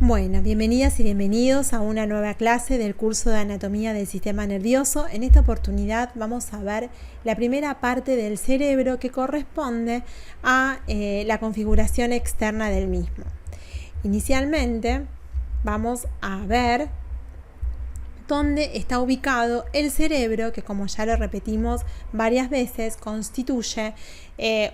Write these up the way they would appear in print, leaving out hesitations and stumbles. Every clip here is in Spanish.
Bueno, bienvenidas y bienvenidos a una nueva clase del curso de anatomía del sistema nervioso. En esta oportunidad vamos a ver la primera parte del cerebro que corresponde a la configuración externa del mismo. Inicialmente vamos a ver dónde está ubicado el cerebro, que como ya lo repetimos varias veces, constituye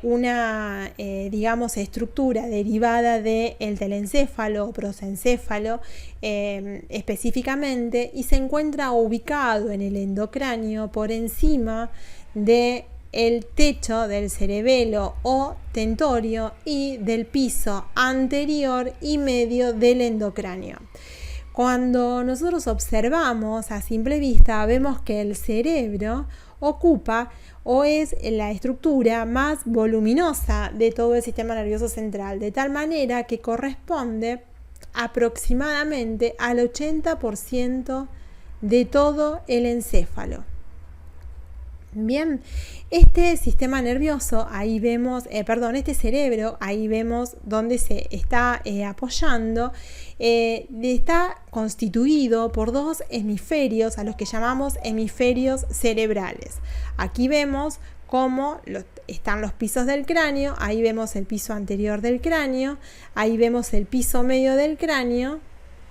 una estructura derivada del telencéfalo o prosencéfalo específicamente, y se encuentra ubicado en el endocráneo por encima del techo del cerebelo o tentorio y del piso anterior y medio del endocráneo. Cuando nosotros observamos a simple vista, vemos que el cerebro ocupa o es la estructura más voluminosa de todo el sistema nervioso central, de tal manera que corresponde aproximadamente al 80% de todo el encéfalo. Bien, este sistema nervioso, ahí vemos, este cerebro, ahí vemos dónde se está apoyando, está constituido por dos hemisferios, a los que llamamos hemisferios cerebrales. Aquí vemos cómo están los pisos del cráneo, ahí vemos el piso anterior del cráneo, ahí vemos el piso medio del cráneo.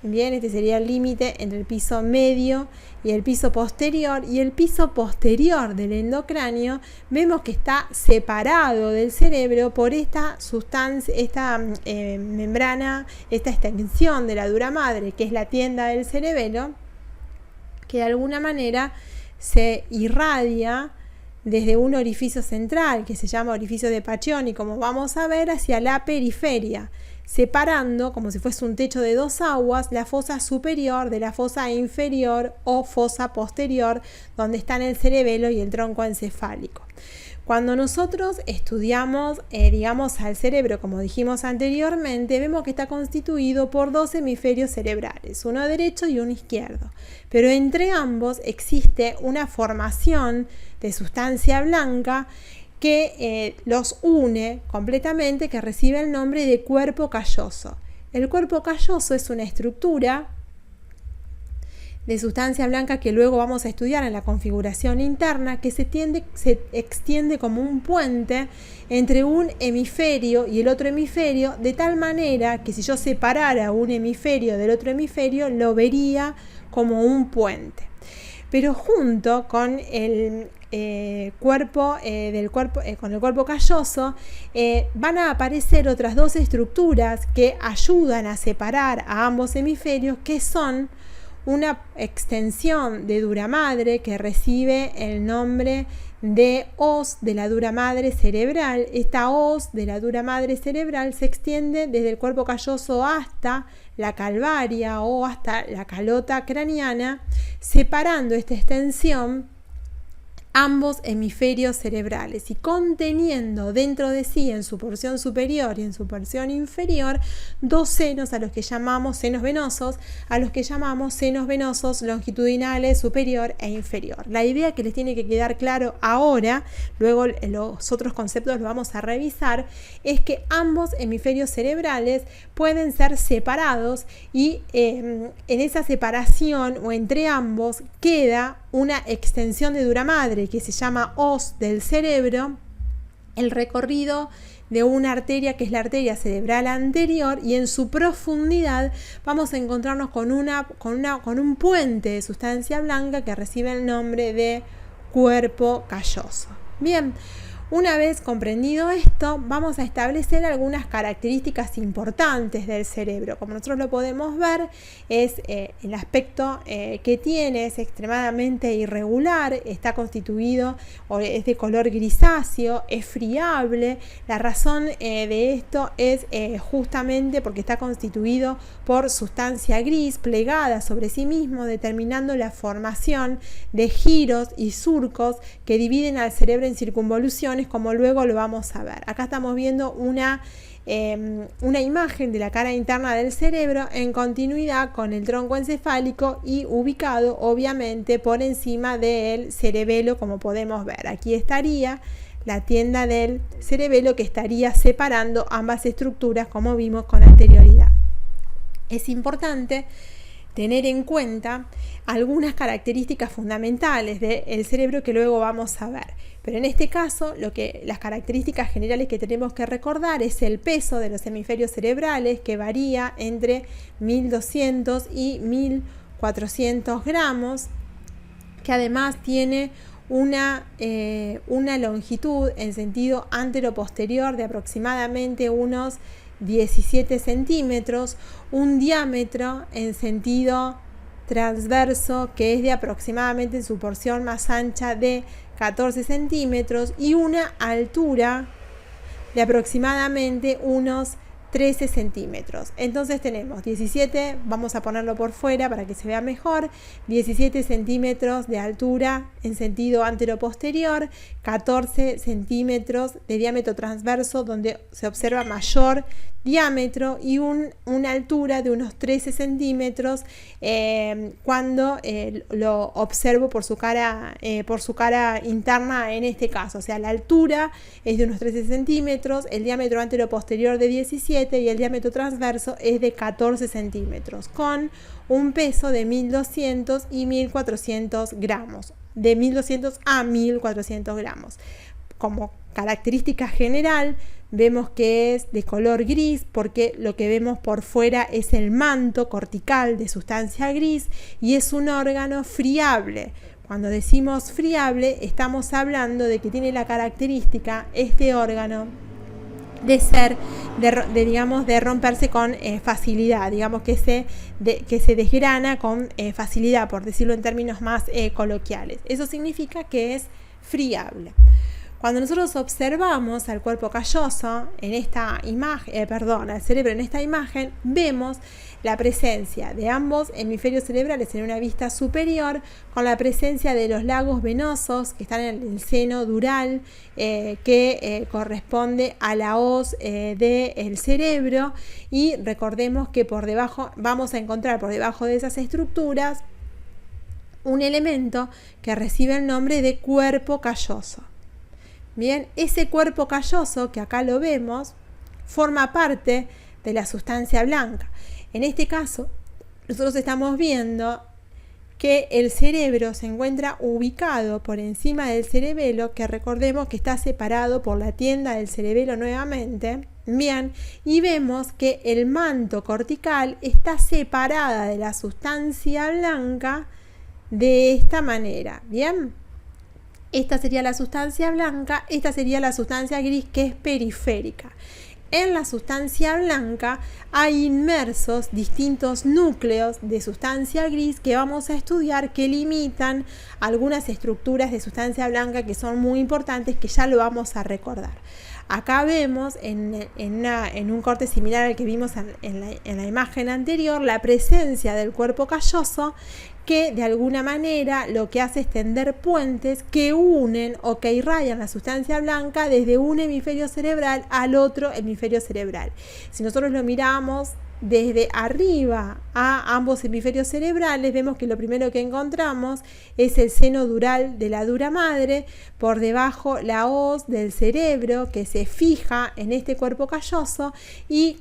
Bien, este sería el límite entre el piso medio y el piso posterior, y el piso posterior del endocráneo vemos que está separado del cerebro por esta sustancia, esta membrana, esta extensión de la dura madre, que es la tienda del cerebelo, que de alguna manera se irradia desde un orificio central que se llama orificio de Pacchioni, como vamos a ver, hacia la periferia, separando, como si fuese un techo de dos aguas, la fosa superior de la fosa inferior o fosa posterior, donde están el cerebelo y el tronco encefálico. Cuando nosotros estudiamos, al cerebro, como dijimos anteriormente, vemos que está constituido por dos hemisferios cerebrales, uno derecho y uno izquierdo. Pero entre ambos existe una formación de sustancia blanca que los une completamente, que recibe el nombre de cuerpo calloso. El cuerpo calloso es una estructura de sustancia blanca que luego vamos a estudiar en la configuración interna, que se extiende como un puente entre un hemisferio y el otro hemisferio, de tal manera que si yo separara un hemisferio del otro hemisferio, lo vería como un puente. Pero junto con el cuerpo calloso van a aparecer otras dos estructuras que ayudan a separar a ambos hemisferios, que son una extensión de dura madre que recibe el nombre de hoz de la dura madre cerebral. Esta hoz de la dura madre cerebral se extiende desde el cuerpo calloso hasta la calvaria o hasta la calota craneana, separando esta extensión ambos hemisferios cerebrales y conteniendo dentro de sí, en su porción superior y en su porción inferior, dos senos a los que llamamos senos venosos, longitudinales superior e inferior. La idea que les tiene que quedar claro ahora, luego los otros conceptos los vamos a revisar, es que ambos hemisferios cerebrales pueden ser separados y en esa separación o entre ambos queda una extensión de dura madre que se llama hoz del cerebro, el recorrido de una arteria que es la arteria cerebral anterior, y en su profundidad vamos a encontrarnos con un puente de sustancia blanca que recibe el nombre de cuerpo calloso. Bien, una vez comprendido esto, vamos a establecer algunas características importantes del cerebro. Como nosotros lo podemos ver, es el aspecto que tiene es extremadamente irregular, está constituido o es de color grisáceo, es friable. La razón de esto es justamente porque está constituido por sustancia gris plegada sobre sí mismo, determinando la formación de giros y surcos que dividen al cerebro en circunvoluciones, como luego lo vamos a ver. Acá estamos viendo una imagen de la cara interna del cerebro en continuidad con el tronco encefálico y ubicado obviamente por encima del cerebelo, como podemos ver. Aquí estaría la tienda del cerebelo, que estaría separando ambas estructuras, como vimos con anterioridad. es importante tener en cuenta algunas características fundamentales del cerebro que luego vamos a ver. Pero en este caso, las características generales que tenemos que recordar es el peso de los hemisferios cerebrales, que varía entre 1200 y 1400 gramos, que además tiene una longitud en sentido antero-posterior de aproximadamente unos 17 centímetros, un diámetro en sentido transverso que es de aproximadamente, en su porción más ancha, de 14 centímetros y una altura de aproximadamente unos 13 centímetros. Entonces tenemos 17, vamos a ponerlo por fuera para que se vea mejor, 17 centímetros de altura en sentido antero-posterior, 14 centímetros de diámetro transverso donde se observa mayor diámetro y una altura de unos 13 centímetros cuando lo observo por su cara interna en este caso. O sea, la altura es de unos 13 centímetros, el diámetro antero-posterior de 17 y el diámetro transverso es de 14 centímetros, con un peso de 1200 y 1400 gramos, de 1200 a 1400 gramos. Como característica general, vemos que es de color gris porque lo que vemos por fuera es el manto cortical de sustancia gris y es un órgano friable. Cuando decimos friable, estamos hablando de que tiene la característica, este órgano, de romperse con facilidad, digamos que se desgrana con facilidad, por decirlo en términos más coloquiales. Eso significa que es friable. Cuando nosotros observamos al cuerpo calloso en esta imagen, al cerebro en esta imagen, vemos la presencia de ambos hemisferios cerebrales en una vista superior, con la presencia de los lagos venosos que están en el seno dural, que corresponde a la hoz del cerebro, y recordemos que vamos a encontrar por debajo de esas estructuras un elemento que recibe el nombre de cuerpo calloso. Bien, ese cuerpo calloso que acá lo vemos forma parte de la sustancia blanca. En este caso, nosotros estamos viendo que el cerebro se encuentra ubicado por encima del cerebelo, que recordemos que está separado por la tienda del cerebelo nuevamente. Bien, y vemos que el manto cortical está separada de la sustancia blanca de esta manera. Bien. Esta sería la sustancia blanca, esta sería la sustancia gris, que es periférica. En la sustancia blanca hay inmersos distintos núcleos de sustancia gris que vamos a estudiar, que limitan algunas estructuras de sustancia blanca que son muy importantes, que ya lo vamos a recordar. Acá vemos en un corte similar al que vimos en la imagen anterior, la presencia del cuerpo calloso, que de alguna manera lo que hace es tender puentes que unen o que irradian la sustancia blanca desde un hemisferio cerebral al otro hemisferio cerebral. Si nosotros lo miramos desde arriba a ambos hemisferios cerebrales, vemos que lo primero que encontramos es el seno dural de la dura madre, por debajo la hoz del cerebro que se fija en este cuerpo calloso, y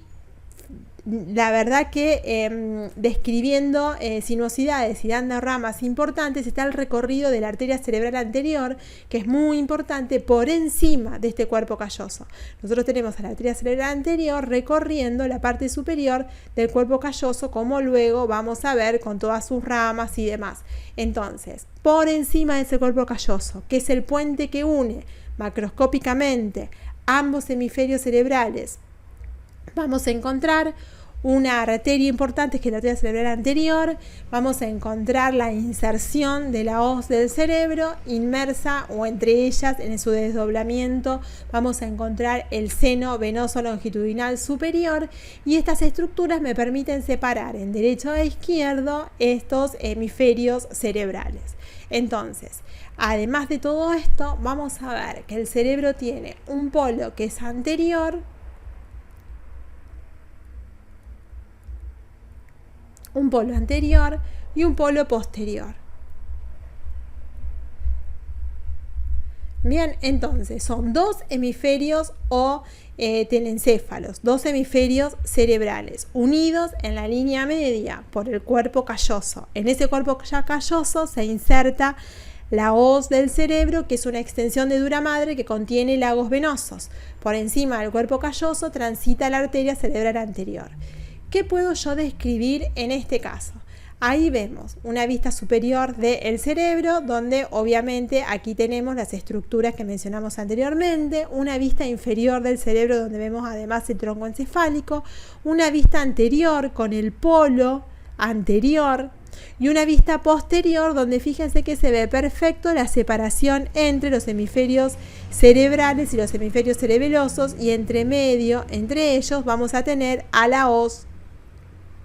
la verdad que describiendo sinuosidades y dando ramas importantes está el recorrido de la arteria cerebral anterior, que es muy importante, por encima de este cuerpo calloso. Nosotros tenemos a la arteria cerebral anterior recorriendo la parte superior del cuerpo calloso, como luego vamos a ver con todas sus ramas y demás. Entonces, por encima de ese cuerpo calloso, que es el puente que une macroscópicamente ambos hemisferios cerebrales, vamos a encontrar una arteria importante, que es la arteria cerebral anterior. Vamos a encontrar la inserción de la hoz del cerebro inmersa, o entre ellas, en su desdoblamiento, vamos a encontrar el seno venoso longitudinal superior, y estas estructuras me permiten separar en derecho e izquierdo estos hemisferios cerebrales. Entonces, además de todo esto, vamos a ver que el cerebro tiene un polo que es anterior, un polo anterior y un polo posterior. Bien, entonces son dos hemisferios o telencéfalos, dos hemisferios cerebrales unidos en la línea media por el cuerpo calloso. En ese cuerpo ya calloso se inserta la hoz del cerebro, que es una extensión de dura madre que contiene lagos venosos. Por encima del cuerpo calloso transita la arteria cerebral anterior. ¿Qué puedo yo describir en este caso? Ahí vemos una vista superior del cerebro, donde obviamente aquí tenemos las estructuras que mencionamos anteriormente, una vista inferior del cerebro donde vemos además el tronco encefálico, una vista anterior con el polo anterior y una vista posterior donde fíjense que se ve perfecto la separación entre los hemisferios cerebrales y los hemisferios cerebelosos, y entre medio, entre ellos, vamos a tener a la hoz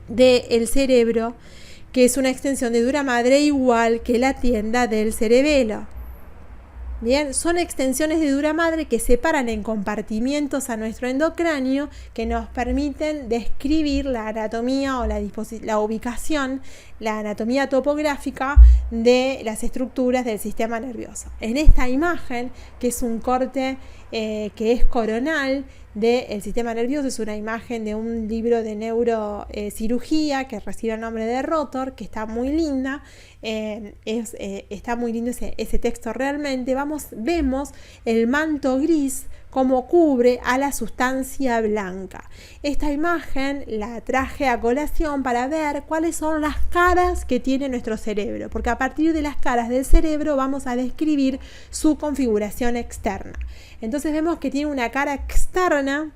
del cerebro, que es una extensión de dura madre igual que la tienda del cerebelo. Bien, son extensiones de dura madre que separan en compartimientos a nuestro endocráneo que nos permiten describir la anatomía o la ubicación, la anatomía topográfica de las estructuras del sistema nervioso. En esta imagen, que es un corte que es coronal del sistema nervioso, es una imagen de un libro de neurocirugía que recibe el nombre de Rotor, que está muy linda. Está muy lindo ese texto realmente. Vemos el manto gris como cubre a la sustancia blanca. Esta imagen la traje a colación para ver cuáles son las caras que tiene nuestro cerebro, porque a partir de las caras del cerebro vamos a describir su configuración externa. Entonces vemos que tiene una cara externa,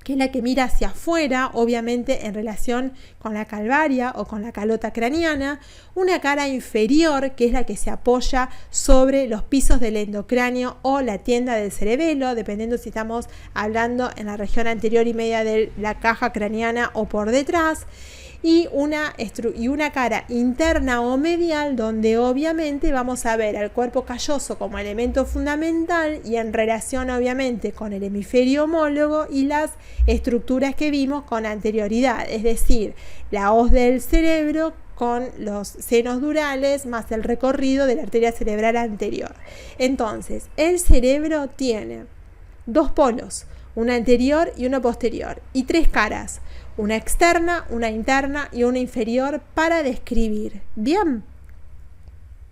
que es la que mira hacia afuera, obviamente en relación con la calvaria o con la calota craneana, una cara inferior, que es la que se apoya sobre los pisos del endocráneo o la tienda del cerebelo, dependiendo si estamos hablando en la región anterior y media de la caja craneana o por detrás, y una cara interna o medial, donde obviamente vamos a ver al cuerpo calloso como elemento fundamental y en relación obviamente con el hemisferio homólogo y las estructuras que vimos con anterioridad, es decir, la hoz del cerebro con los senos durales más el recorrido de la arteria cerebral anterior. Entonces, el cerebro tiene dos polos, una anterior y una posterior, y tres caras, una externa, una interna y una inferior para describir. Bien,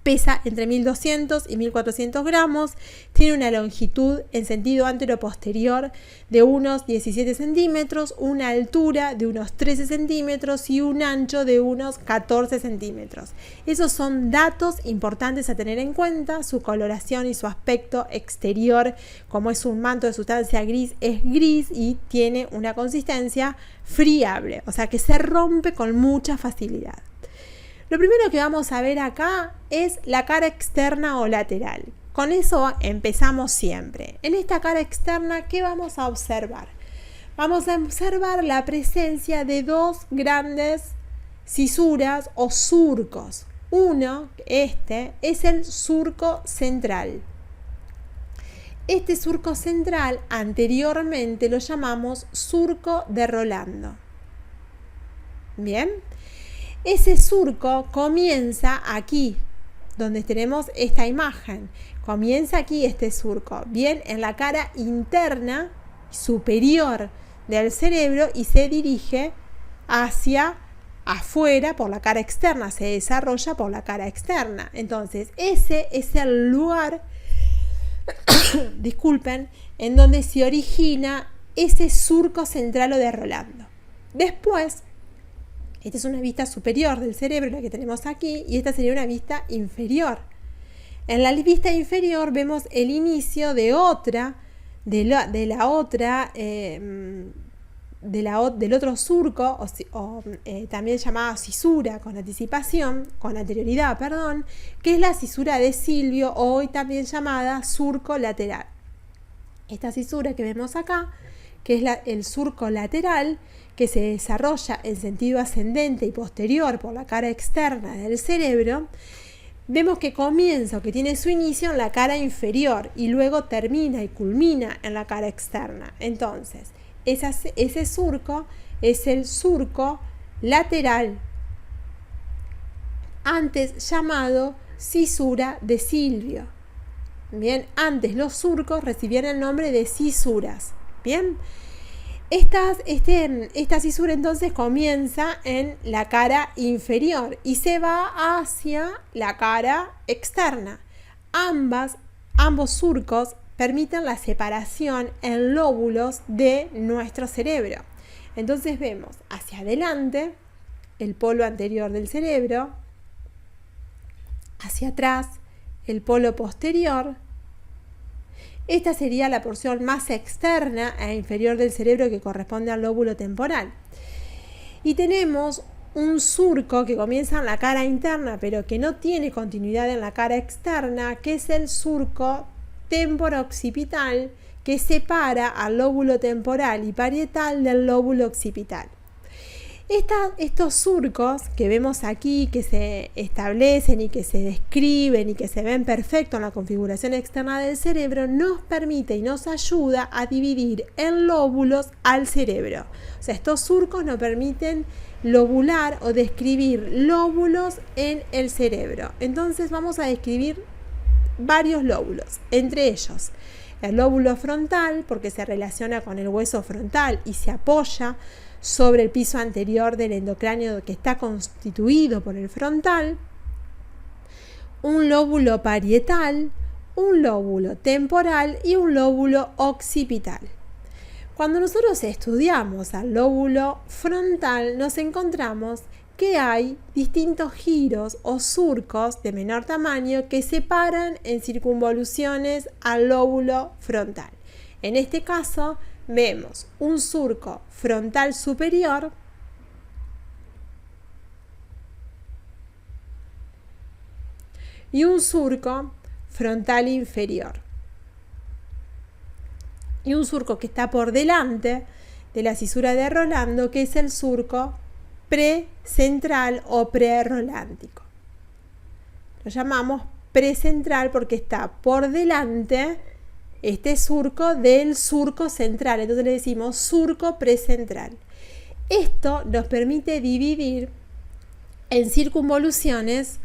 pesa entre 1200 y 1400 gramos, tiene una longitud en sentido antero-posterior de unos 17 centímetros, una altura de unos 13 centímetros y un ancho de unos 14 centímetros. Esos son datos importantes a tener en cuenta. Su coloración y su aspecto exterior, como es un manto de sustancia gris, es gris y tiene una consistencia friable, o sea que se rompe con mucha facilidad. Lo primero que vamos a ver acá es la cara externa o lateral. Con eso empezamos siempre. En esta cara externa, ¿qué vamos a observar? Vamos a observar la presencia de dos grandes cisuras o surcos. Uno, es el surco central. Este surco central anteriormente lo llamamos surco de Rolando. Bien. Ese surco comienza aquí, donde tenemos esta imagen. Comienza aquí este surco, bien en la cara interna superior del cerebro y se dirige hacia afuera por la cara externa, se desarrolla por la cara externa. Entonces, ese es el lugar, disculpen, en donde se origina ese surco central o de Rolando. Después, esta es una vista superior del cerebro, la que tenemos aquí, y esta sería una vista inferior. En la vista inferior vemos el inicio de del otro surco, también llamada cisura con anterioridad, que es la cisura de Silvio, hoy también llamada surco lateral. Esta cisura que vemos acá, que es el surco lateral, que se desarrolla en sentido ascendente y posterior por la cara externa del cerebro, vemos que comienza o que tiene su inicio en la cara inferior y luego termina y culmina en la cara externa. Entonces, ese surco es el surco lateral, antes llamado cisura de Silvio. Bien, antes los surcos recibían el nombre de cisuras. Bien, esta cisura entonces comienza en la cara inferior y se va hacia la cara externa. Ambos surcos permiten la separación en lóbulos de nuestro cerebro. Entonces vemos hacia adelante el polo anterior del cerebro, hacia atrás el polo posterior. Esta sería la porción más externa e inferior del cerebro que corresponde al lóbulo temporal. Y tenemos un surco que comienza en la cara interna, pero que no tiene continuidad en la cara externa, que es el surco temporo-occipital, que separa al lóbulo temporal y parietal del lóbulo occipital. Estos surcos que vemos aquí, que se establecen y que se describen y que se ven perfecto en la configuración externa del cerebro, nos permite y nos ayuda a dividir en lóbulos al cerebro. O sea, estos surcos nos permiten lobular o describir lóbulos en el cerebro. Entonces vamos a describir varios lóbulos, entre ellos el lóbulo frontal, porque se relaciona con el hueso frontal y se apoya sobre el piso anterior del endocráneo que está constituido por el frontal, un lóbulo parietal, un lóbulo temporal y un lóbulo occipital. Cuando nosotros estudiamos al lóbulo frontal, nos encontramos que hay distintos giros o surcos de menor tamaño que separan en circunvoluciones al lóbulo frontal. En este caso, vemos un surco frontal superior y un surco frontal inferior. Y un surco que está por delante de la cisura de Rolando, que es el surco precentral o prerolántico. Lo llamamos precentral porque está por delante este surco del surco central, entonces le decimos surco precentral. Esto nos permite dividir en circunvoluciones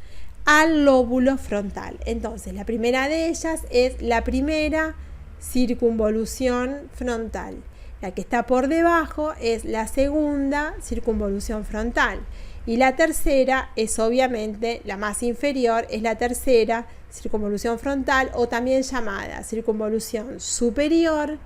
al lóbulo frontal. Entonces, la primera de ellas es la primera circunvolución frontal. La que está por debajo es la segunda circunvolución frontal. Y la tercera es obviamente la más inferior, es la tercera circunvolución frontal, o también llamada circunvolución superior,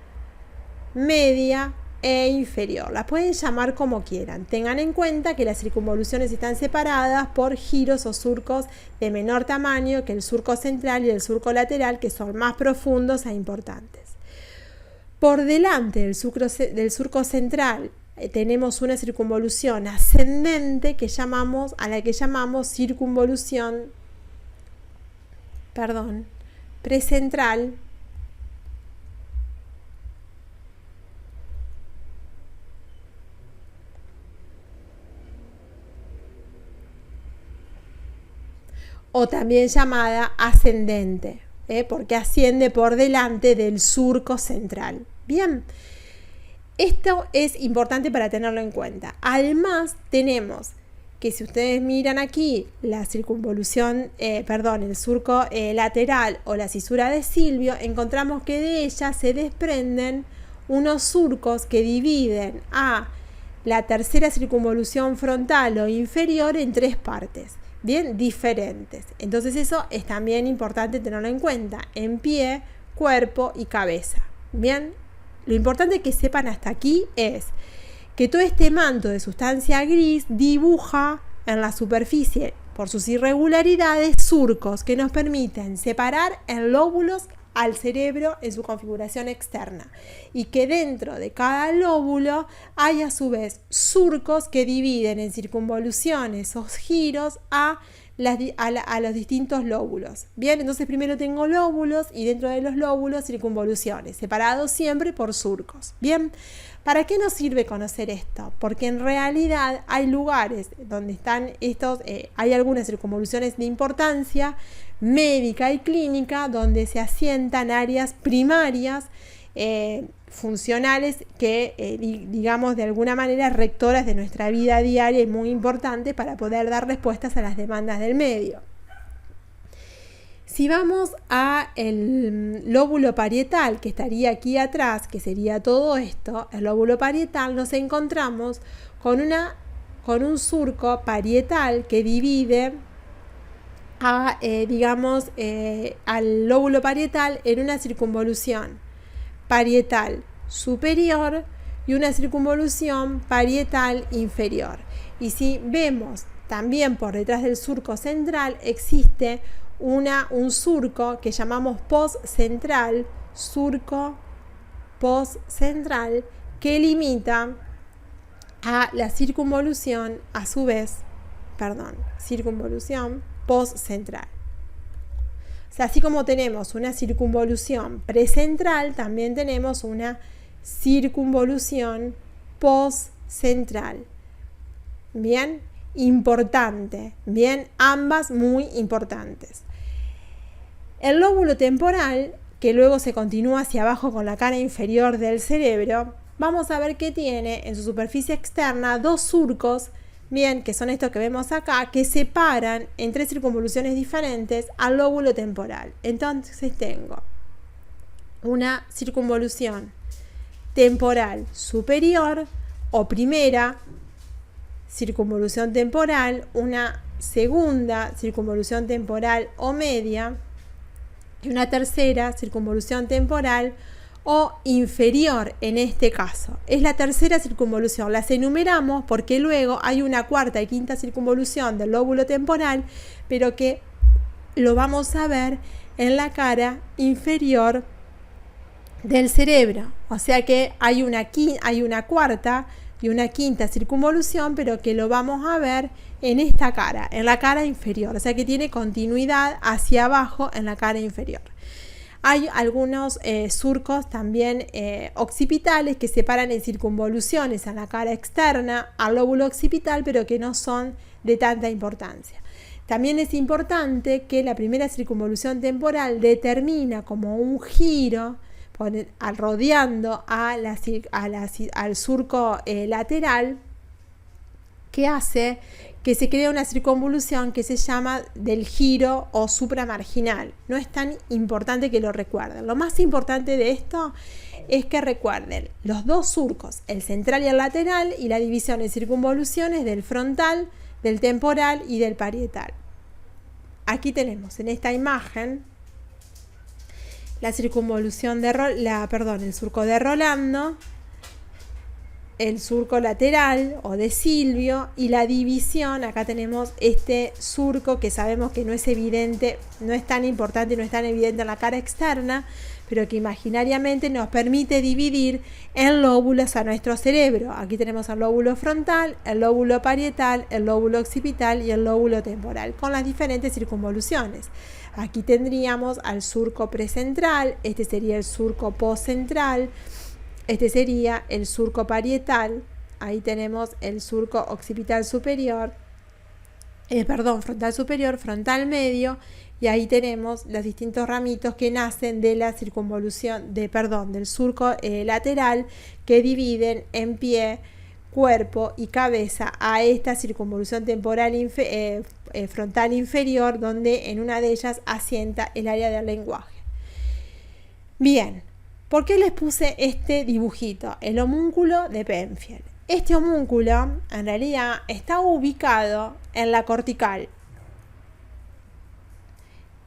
media e inferior. Las pueden llamar como quieran. Tengan en cuenta que las circunvoluciones están separadas por giros o surcos de menor tamaño que el surco central y el surco lateral, que son más profundos e importantes. Por delante del surco central tenemos una circunvolución ascendente a la que llamamos circunvolución precentral, o también llamada ascendente, porque asciende por delante del surco central. Bien, esto es importante para tenerlo en cuenta. Además, tenemos que si ustedes miran aquí la circunvolución, el surco lateral o la cisura de Silvio, encontramos que de ella se desprenden unos surcos que dividen a la tercera circunvolución frontal o inferior en tres partes, bien diferentes. Entonces eso es también importante tenerlo en cuenta, en pie, cuerpo y cabeza. Bien, lo importante que sepan hasta aquí es que todo este manto de sustancia gris dibuja en la superficie, por sus irregularidades, surcos que nos permiten separar en lóbulos al cerebro en su configuración externa, y que dentro de cada lóbulo hay a su vez surcos que dividen en circunvoluciones o giros a los distintos lóbulos. Bien, entonces primero tengo lóbulos y dentro de los lóbulos circunvoluciones, separados siempre por surcos. Bien, ¿para qué nos sirve conocer esto? Porque en realidad hay lugares donde están estos, hay algunas circunvoluciones de importancia médica y clínica donde se asientan áreas primarias funcionales que, digamos, de alguna manera rectoras de nuestra vida diaria y muy importantes para poder dar respuestas a las demandas del medio. Si vamos a el lóbulo parietal, que estaría aquí atrás, que sería todo esto, el lóbulo parietal, nos encontramos con un surco parietal que divide al lóbulo parietal en una circunvolución parietal superior y una circunvolución parietal inferior. Y si vemos también por detrás del surco central existe un surco que llamamos postcentral, surco postcentral, que limita a la circunvolución, circunvolución postcentral. O sea, así como tenemos una circunvolución precentral, también tenemos una circunvolución postcentral. Bien, importante, bien, ambas muy importantes. El lóbulo temporal, que luego se continúa hacia abajo con la cara inferior del cerebro, vamos a ver que tiene en su superficie externa dos surcos, bien, que son estos que vemos acá, que separan en tres circunvoluciones diferentes al lóbulo temporal. Entonces tengo una circunvolución temporal superior o primera circunvolución temporal, una segunda circunvolución temporal o media y una tercera circunvolución temporal o inferior. En este caso es la tercera circunvolución, las enumeramos porque luego hay una cuarta y quinta circunvolución del lóbulo temporal, pero que lo vamos a ver en la cara inferior del cerebro. O sea que hay una cuarta y una quinta circunvolución, pero que lo vamos a ver en esta cara, en la cara inferior. O sea que tiene continuidad hacia abajo en la cara inferior. Hay algunos surcos también occipitales que separan en circunvoluciones en la cara externa al lóbulo occipital, pero que no son de tanta importancia. También es importante que la primera circunvolución temporal determina como un giro rodeando al surco lateral, que hace que se crea una circunvolución que se llama del giro o supramarginal. No es tan importante que lo recuerden. Lo más importante de esto es que recuerden los dos surcos, el central y el lateral, y la división en circunvoluciones del frontal, del temporal y del parietal. Aquí tenemos en esta imagen la circunvolución el surco de Rolando, el surco lateral o de Silvio, y la división. Acá tenemos este surco que sabemos que no es evidente, no es tan importante, no es tan evidente en la cara externa, pero que imaginariamente nos permite dividir en lóbulos a nuestro cerebro. Aquí tenemos el lóbulo frontal, el lóbulo parietal, el lóbulo occipital y el lóbulo temporal, con las diferentes circunvoluciones. Aquí tendríamos al surco precentral, este sería el surco postcentral, este sería el surco parietal, ahí tenemos el surco occipital superior, frontal superior, frontal medio, y ahí tenemos los distintos ramitos que nacen de la circunvolución del surco lateral, que dividen en pie, cuerpo y cabeza a esta circunvolución temporal frontal inferior, donde en una de ellas asienta el área del lenguaje. Bien, ¿por qué les puse este dibujito? El homúnculo de Penfield. Este homúnculo en realidad está ubicado en la cortical,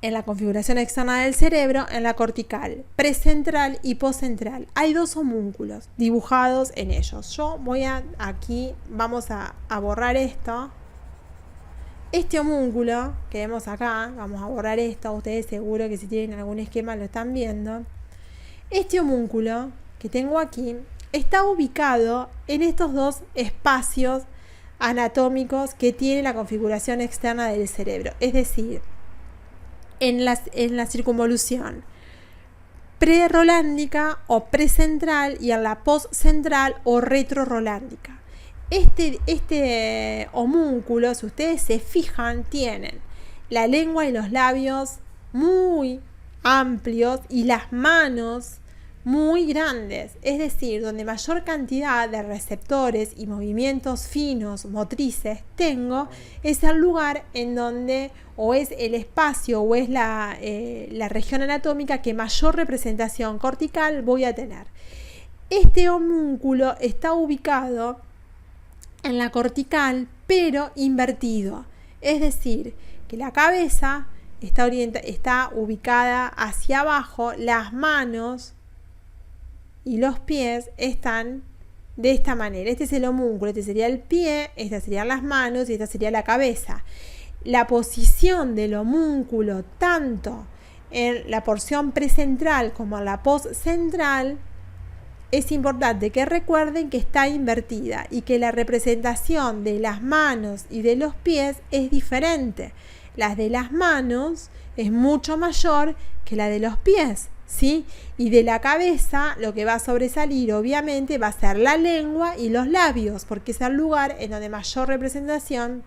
en la configuración externa del cerebro, en la cortical precentral y postcentral. Hay dos homúnculos dibujados en ellos. Vamos a borrar esto. Este homúnculo que vemos acá, vamos a borrar esto. Ustedes seguro que si tienen algún esquema lo están viendo. Este homúnculo que tengo aquí está ubicado en estos dos espacios anatómicos que tiene la configuración externa del cerebro. Es decir, en la circunvolución prerolándica o precentral y en la postcentral o retrorolándica. Este homúnculo, si ustedes se fijan, tienen la lengua y los labios muy amplios y las manos muy grandes, es decir, donde mayor cantidad de receptores y movimientos finos motrices tengo, es el lugar en donde, o es el espacio, o es la región anatómica que mayor representación cortical voy a tener. Este homúnculo está ubicado en la cortical, pero invertido, es decir, que la cabeza está ubicada hacia abajo, las manos y los pies están de esta manera. Este es el homúnculo, este sería el pie, estas serían las manos y esta sería la cabeza. La posición del homúnculo, tanto en la porción precentral como en la postcentral, es importante que recuerden que está invertida y que la representación de las manos y de los pies es diferente. La de las manos es mucho mayor que la de los pies, ¿sí? Y de la cabeza lo que va a sobresalir obviamente va a ser la lengua y los labios, porque es el lugar en donde mayor representación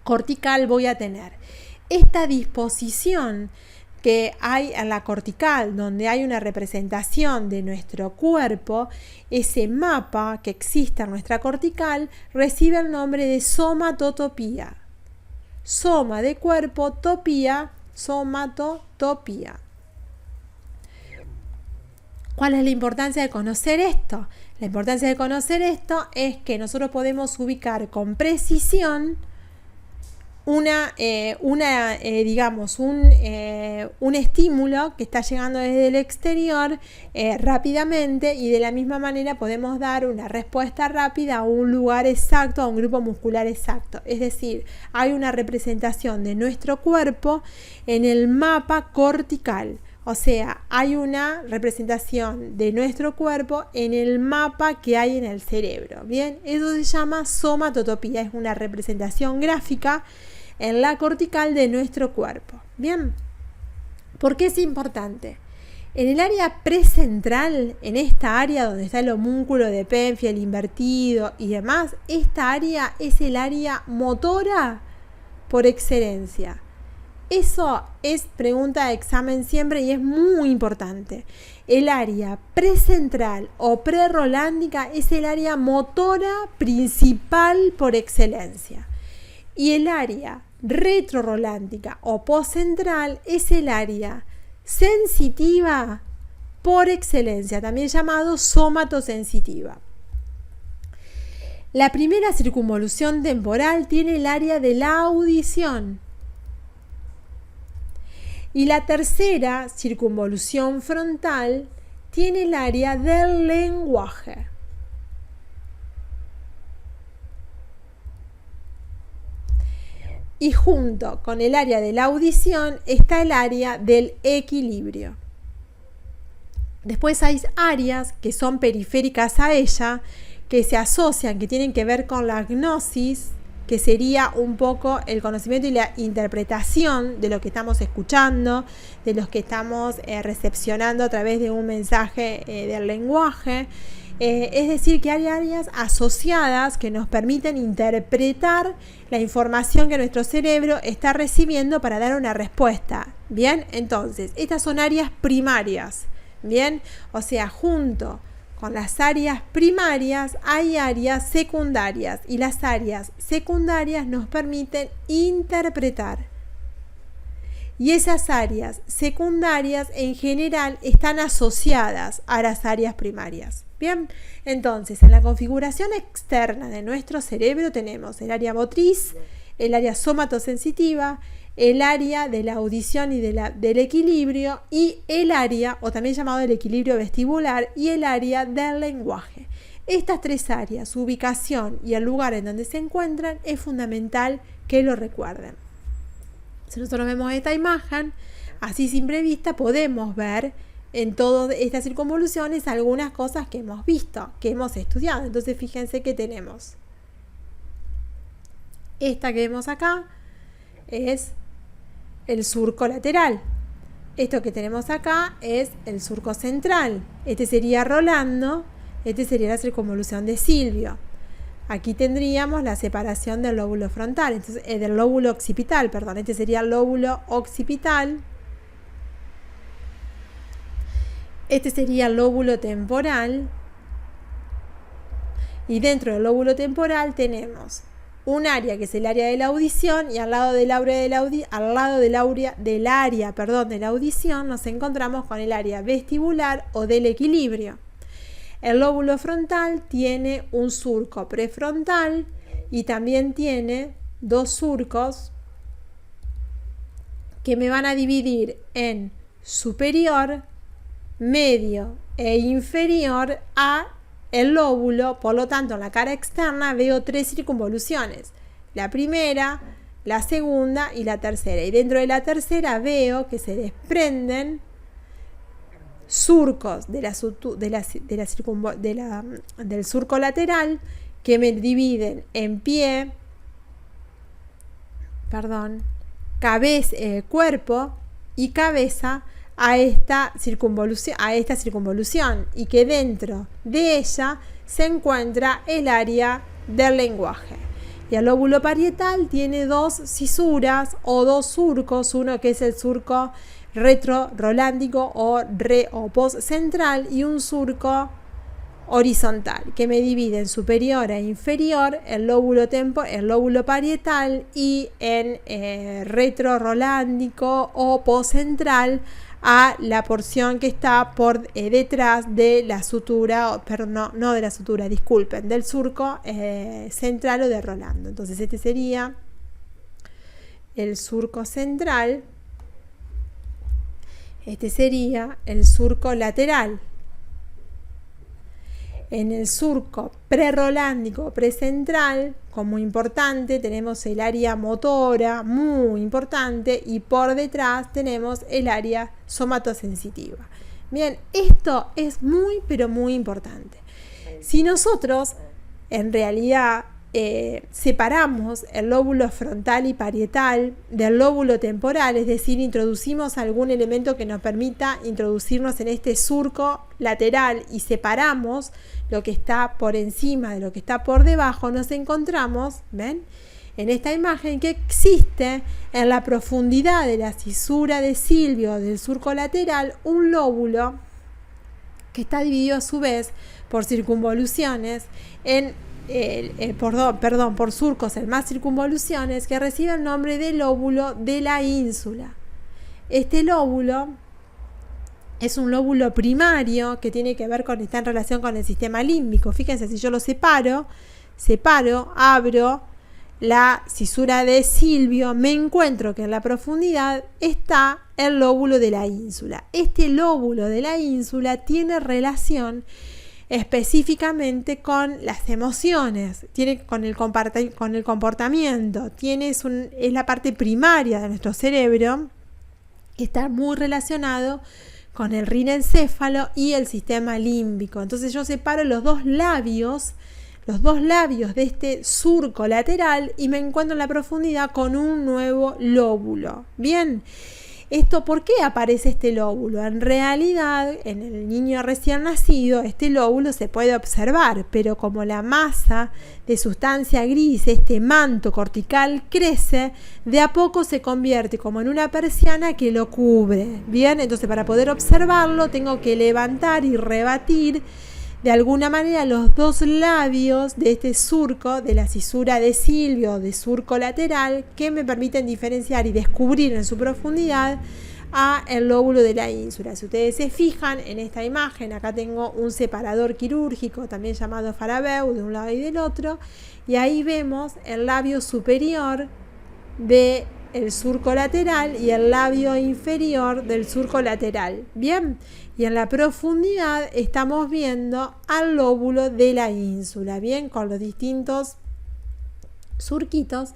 cortical voy a tener. Esta disposición que hay en la cortical, donde hay una representación de nuestro cuerpo, ese mapa que existe en nuestra cortical recibe el nombre de somatotopía. Soma de cuerpo, topía, somatotopía. ¿Cuál es la importancia de conocer esto? La importancia de conocer esto es que nosotros podemos ubicar con precisión un estímulo que está llegando desde el exterior rápidamente, y de la misma manera podemos dar una respuesta rápida a un lugar exacto, a un grupo muscular exacto. Es decir, hay una representación de nuestro cuerpo en el mapa cortical. O sea, hay una representación de nuestro cuerpo en el mapa que hay en el cerebro. Bien, eso se llama somatotopía, es una representación gráfica en la cortical de nuestro cuerpo. Bien, ¿por qué es importante? En el área precentral, en esta área donde está el homúnculo de Penfield invertido y demás, esta área es el área motora por excelencia. Eso es pregunta de examen siempre y es muy importante. El área precentral o prerolándica es el área motora principal por excelencia. Y el área retrorolándica o postcentral es el área sensitiva por excelencia, también llamado somatosensitiva. La primera circunvolución temporal tiene el área de la audición. Y la tercera circunvolución frontal tiene el área del lenguaje. Y junto con el área de la audición está el área del equilibrio. Después hay áreas que son periféricas a ella, que se asocian, que tienen que ver con la gnosis, que sería un poco el conocimiento y la interpretación de lo que estamos escuchando, de lo que estamos recepcionando a través de un mensaje del lenguaje. Es decir, que hay áreas asociadas que nos permiten interpretar la información que nuestro cerebro está recibiendo para dar una respuesta. Bien, entonces, estas son áreas primarias. Bien, o sea, junto con las áreas primarias hay áreas secundarias, y las áreas secundarias nos permiten interpretar. Y esas áreas secundarias en general están asociadas a las áreas primarias. Bien, entonces en la configuración externa de nuestro cerebro tenemos el área motriz, el área somatosensitiva, el área de la audición y del equilibrio, y el área, o también llamado el equilibrio vestibular, y el área del lenguaje. Estas tres áreas, su ubicación y el lugar en donde se encuentran, es fundamental que lo recuerden. Si nosotros vemos esta imagen, así simple vista, podemos ver en todas estas circunvoluciones algunas cosas que hemos visto, que hemos estudiado. Entonces fíjense que tenemos esta que vemos acá es el surco lateral. Esto que tenemos acá es el surco central. Este sería Rolando, este sería la circunvolución de Silvio. Aquí tendríamos la separación del lóbulo frontal, entonces, del lóbulo occipital, perdón. Este sería el lóbulo occipital. Este sería el lóbulo temporal. Y dentro del lóbulo temporal tenemos un área que es el área de la audición, y al lado del área de la audición nos encontramos con el área vestibular o del equilibrio. El lóbulo frontal tiene un surco prefrontal y también tiene dos surcos que me van a dividir en superior, medio e inferior a el lóbulo. Por lo tanto, en la cara externa veo 3 circunvoluciones: la primera, la segunda y la tercera. Y dentro de la tercera veo que se desprenden surcos del surco lateral que me dividen en pie, cuerpo y cabeza a esta circunvolución, y que dentro de ella se encuentra el área del lenguaje. Y el lóbulo parietal tiene dos cisuras o dos surcos, uno que es el surco retrorolándico o postcentral y un surco horizontal que me divide en superior e inferior el lóbulo parietal, y en retrorolándico o postcentral a la porción que está por detrás de la sutura, del surco central o de Rolando. Entonces este sería el surco central, este sería el surco lateral. En el surco prerolándico precentral, como importante, tenemos el área motora, muy importante, y por detrás tenemos el área somatosensitiva. Bien, esto es muy, pero muy importante. Si nosotros, en realidad, separamos el lóbulo frontal y parietal del lóbulo temporal, es decir, introducimos algún elemento que nos permita introducirnos en este surco lateral y separamos lo que está por encima de lo que está por debajo, nos encontramos, ¿ven?, en esta imagen que existe en la profundidad de la cisura de Silvio del surco lateral un lóbulo que está dividido a su vez por circunvoluciones por surcos en más circunvoluciones, que recibe el nombre de lóbulo de la ínsula. Este lóbulo es un lóbulo primario que tiene que ver está en relación con el sistema límbico. Fíjense, si yo lo separo, abro la cisura de Silvio, me encuentro que en la profundidad está el lóbulo de la ínsula. Este lóbulo de la ínsula tiene relación específicamente con las emociones, con el comportamiento, es la parte primaria de nuestro cerebro, está muy relacionado con el rinencéfalo y el sistema límbico. Entonces yo separo los dos labios de este surco lateral y me encuentro en la profundidad con un nuevo lóbulo. Bien, ¿por qué aparece este lóbulo? En realidad, en el niño recién nacido, este lóbulo se puede observar, pero como la masa de sustancia gris, este manto cortical, crece, de a poco se convierte como en una persiana que lo cubre. Bien, entonces para poder observarlo tengo que levantar y rebatir de alguna manera los dos labios de este surco, de la cisura de Silvio, de surco lateral, que me permiten diferenciar y descubrir en su profundidad a el lóbulo de la ínsula. Si ustedes se fijan en esta imagen, acá tengo un separador quirúrgico, también llamado Farabeu, de un lado y del otro, y ahí vemos el labio superior del surco lateral y el labio inferior del surco lateral. Bien, y en la profundidad estamos viendo al lóbulo de la ínsula, bien, con los distintos surquitos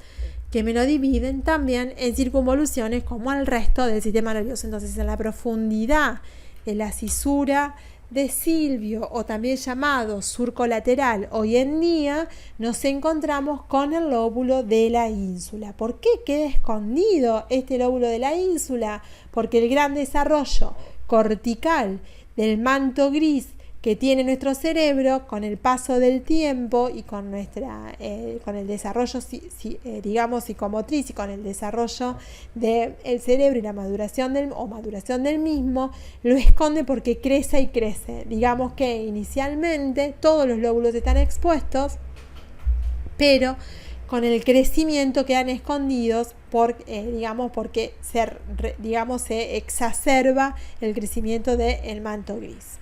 que me lo dividen también en circunvoluciones como el resto del sistema nervioso. Entonces, en la profundidad de la cisura de Silvio, o también llamado surco lateral, hoy en día nos encontramos con el lóbulo de la ínsula. ¿Por qué queda escondido este lóbulo de la ínsula? Porque el gran desarrollo cortical del manto gris que tiene nuestro cerebro con el paso del tiempo y con con el desarrollo, digamos, psicomotriz y con el desarrollo del cerebro y la maduración del mismo, lo esconde porque crece y crece. Digamos que inicialmente todos los lóbulos están expuestos, pero con el crecimiento quedan escondidos porque se exacerba el crecimiento del manto gris.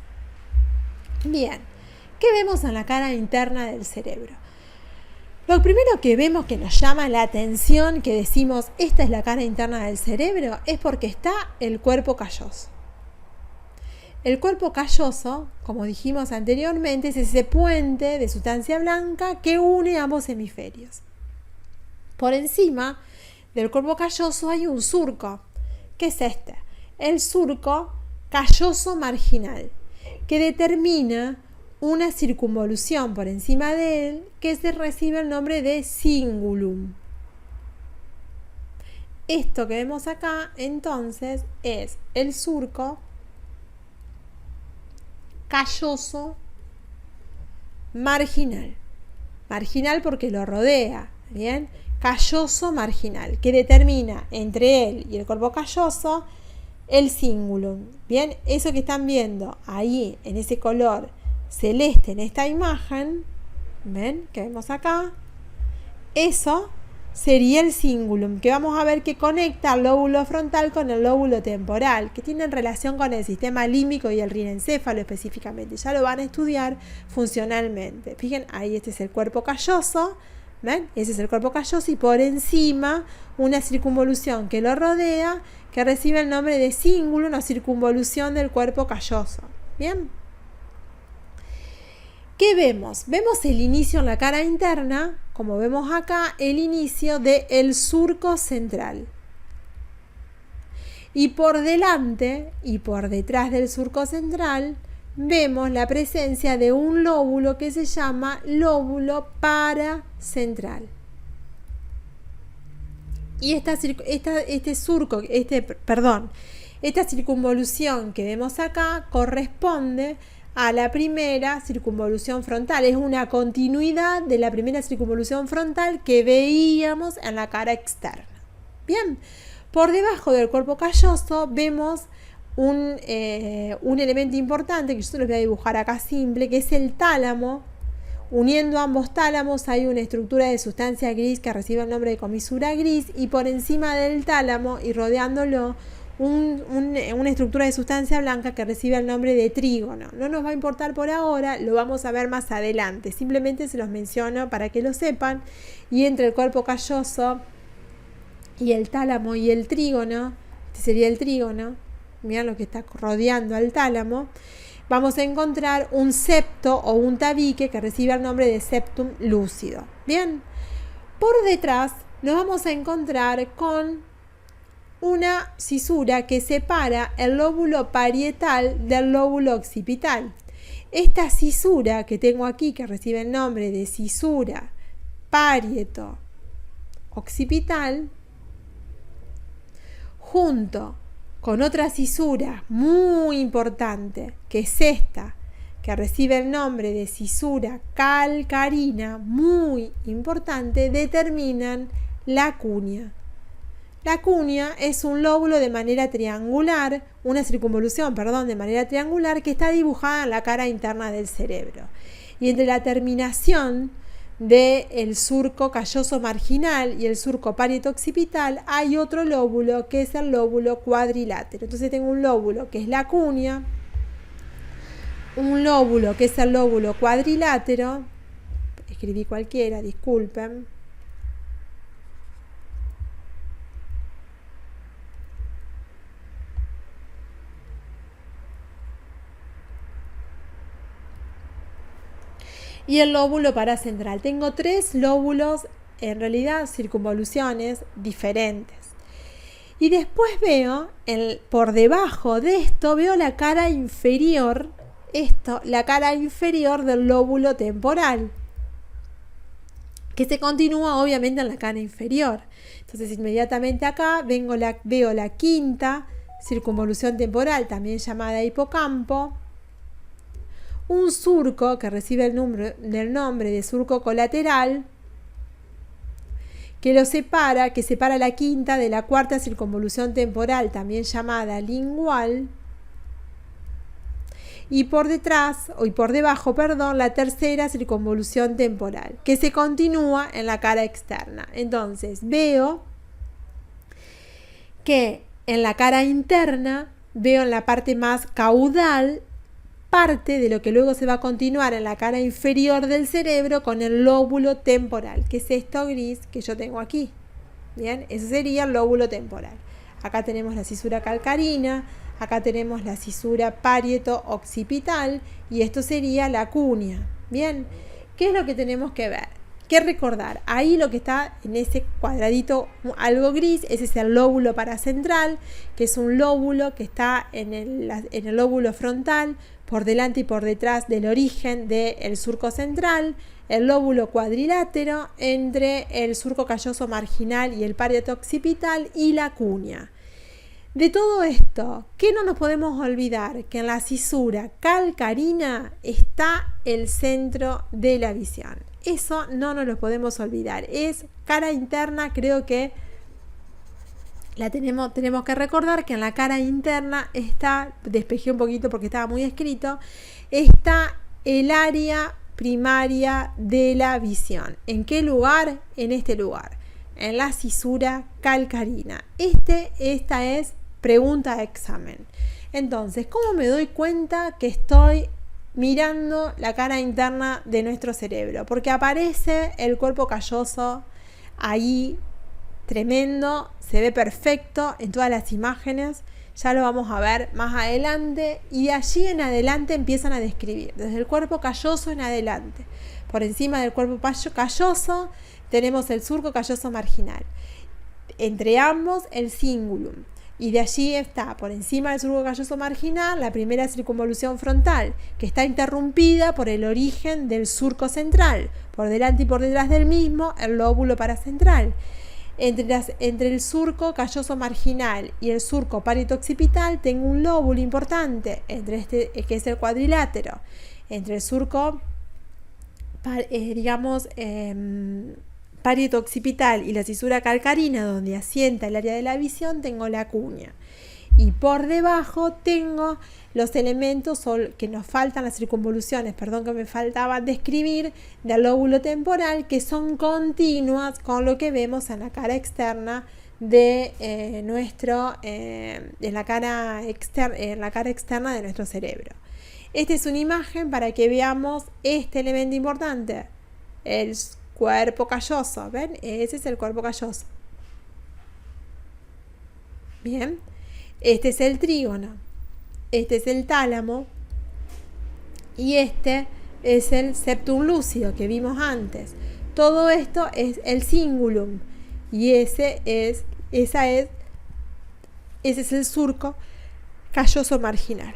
Bien, ¿qué vemos en la cara interna del cerebro? Lo primero que vemos que nos llama la atención, que decimos, esta es la cara interna del cerebro, es porque está el cuerpo calloso. El cuerpo calloso, como dijimos anteriormente, es ese puente de sustancia blanca que une ambos hemisferios. Por encima del cuerpo calloso hay un surco. ¿Qué es este? El surco calloso marginal, que determina una circunvolución por encima de él que se recibe el nombre de cingulum. Esto que vemos acá, entonces, es el surco calloso marginal. Marginal porque lo rodea, ¿bien? Calloso marginal, que determina entre él y el cuerpo calloso el cingulum. Bien, eso que están viendo ahí en ese color celeste en esta imagen, ven que vemos acá, eso sería el cingulum, que vamos a ver que conecta el lóbulo frontal con el lóbulo temporal, que tienen relación con el sistema límbico y el rinencéfalo específicamente. Ya lo van a estudiar funcionalmente. Fíjense, ahí este es el cuerpo calloso, ¿ven? Ese es el cuerpo calloso y por encima una circunvolución que lo rodea, que recibe el nombre de cingulum o circunvolución del cuerpo calloso. ¿Bien? ¿Qué vemos? Vemos el inicio en la cara interna, como vemos acá, el inicio del surco central. Y por delante y por detrás del surco central vemos la presencia de un lóbulo que se llama lóbulo paracentral. Y esta circunvolución que vemos acá corresponde a la primera circunvolución frontal. Es una continuidad de la primera circunvolución frontal que veíamos en la cara externa. Bien, por debajo del cuerpo calloso vemos un elemento importante que yo se los voy a dibujar acá simple, que es el tálamo. Uniendo ambos tálamos hay una estructura de sustancia gris que recibe el nombre de comisura gris, y por encima del tálamo y rodeándolo una estructura de sustancia blanca que recibe el nombre de trígono. No nos va a importar por ahora, lo vamos a ver más adelante. Simplemente se los menciono para que lo sepan. Y entre el cuerpo calloso y el tálamo y el trígono, este sería el trígono, miren lo que está rodeando al tálamo, vamos a encontrar un septo o un tabique que recibe el nombre de septum lúcido. Bien, por detrás nos vamos a encontrar con una cisura que separa el lóbulo parietal del lóbulo occipital. Esta cisura que tengo aquí, que recibe el nombre de cisura parieto-occipital, junto con otra cisura muy importante, que es esta, que recibe el nombre de cisura calcarina, muy importante, determinan la cuña. La cuña es un lóbulo de manera triangular, una circunvolución, de manera triangular que está dibujada en la cara interna del cerebro. Y entre la terminación del surco calloso marginal y el surco parieto-occipital hay otro lóbulo que es el lóbulo cuadrilátero. Entonces tengo un lóbulo que es la cuña, un lóbulo que es el lóbulo cuadrilátero, escribí cualquiera, disculpen, y el lóbulo paracentral. Tengo tres lóbulos, en realidad circunvoluciones diferentes. Y después veo, por debajo de esto, veo la cara inferior, la cara inferior del lóbulo temporal, que se continúa obviamente en la cara inferior. Entonces inmediatamente acá veo la quinta circunvolución temporal, también llamada hipocampo, un surco que recibe el nombre de surco colateral, que separa la quinta de la cuarta circunvolución temporal, también llamada lingual, y por debajo, la tercera circunvolución temporal, que se continúa en la cara externa. Entonces veo que en la cara interna, veo en la parte más caudal, parte de lo que luego se va a continuar en la cara inferior del cerebro con el lóbulo temporal, que es esto gris que yo tengo aquí. Bien, ese sería el lóbulo temporal. Acá tenemos la cisura calcarina, acá tenemos la cisura parieto-occipital y esto sería la cúnea. Bien, ¿qué es lo que tenemos que ver? ¿Qué recordar? Ahí lo que está en ese cuadradito algo gris, ese es el lóbulo paracentral, que es un lóbulo que está en el lóbulo frontal, por delante y por detrás del origen del surco central, el lóbulo cuadrilátero entre el surco calloso marginal y el parieto occipital y la cúnea. De todo esto, ¿qué no nos podemos olvidar? Que en la cisura calcarina está el centro de la visión. Eso no nos lo podemos olvidar. Es cara interna, creo que tenemos que recordar que en la cara interna está, despejé un poquito porque estaba muy escrito, está el área primaria de la visión. ¿En qué lugar? En este lugar, en la cisura calcarina. Esta es pregunta de examen. Entonces, ¿cómo me doy cuenta que estoy mirando la cara interna de nuestro cerebro? Porque aparece el cuerpo calloso ahí, tremendo, se ve perfecto en todas las imágenes, ya lo vamos a ver más adelante, y de allí en adelante empiezan a describir, desde el cuerpo calloso en adelante. Por encima del cuerpo calloso tenemos el surco calloso marginal, entre ambos el cingulum, y de allí está, por encima del surco calloso marginal, la primera circunvolución frontal, que está interrumpida por el origen del surco central, por delante y por detrás del mismo el lóbulo paracentral. Entre el surco calloso marginal y el surco parieto-occipital tengo un lóbulo importante, que es el cuadrilátero. Entre el surco, parieto-occipital y la cisura calcarina, donde asienta el área de la visión, tengo la cúnea. Y por debajo tengo los elementos que nos faltan, las circunvoluciones, que me faltaba describir, del lóbulo temporal, que son continuas con lo que vemos en la cara externa en la cara externa de nuestro cerebro. Esta es una imagen para que veamos este elemento importante, el cuerpo calloso. ¿Ven? Ese es el cuerpo calloso. Bien. Este es el trígono, este es el tálamo y este es el septum lúcido que vimos antes. Todo esto es el cingulum y ese es el surco calloso marginal.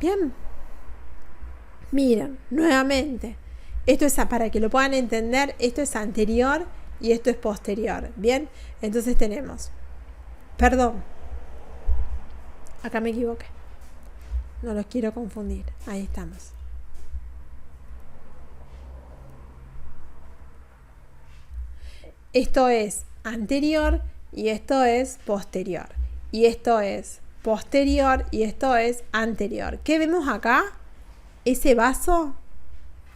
Bien, miren, nuevamente, esto es, para que lo puedan entender, esto es anterior y esto es posterior. Bien, entonces tenemos, acá me equivoqué, no los quiero confundir, ahí estamos. Esto es anterior y esto es posterior. Y esto es posterior y esto es anterior. ¿Qué vemos acá? Ese vaso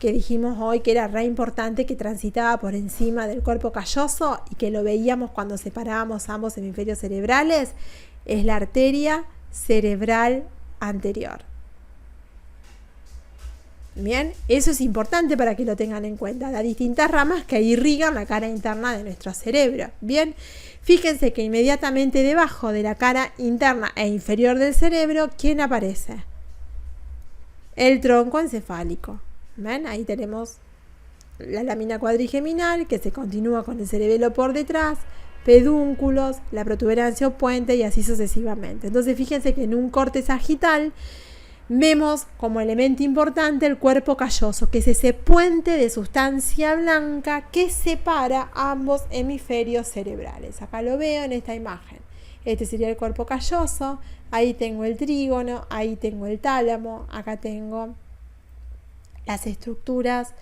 que dijimos hoy que era re importante, que transitaba por encima del cuerpo calloso y que lo veíamos cuando separábamos ambos hemisferios cerebrales, es la arteria cerebral anterior. Bien, eso es importante para que lo tengan en cuenta, las distintas ramas que irrigan la cara interna de nuestro cerebro. Bien, fíjense que inmediatamente debajo de la cara interna e inferior del cerebro, ¿quién aparece? El tronco encefálico. ¿Ven? Ahí tenemos la lámina cuadrigeminal que se continúa con el cerebelo por detrás, pedúnculos, la protuberancia o puente y así sucesivamente. Entonces fíjense que en un corte sagital vemos como elemento importante el cuerpo calloso, que es ese puente de sustancia blanca que separa ambos hemisferios cerebrales. Acá lo veo en esta imagen. Este sería el cuerpo calloso, ahí tengo el trígono, ahí tengo el tálamo, acá tengo las estructuras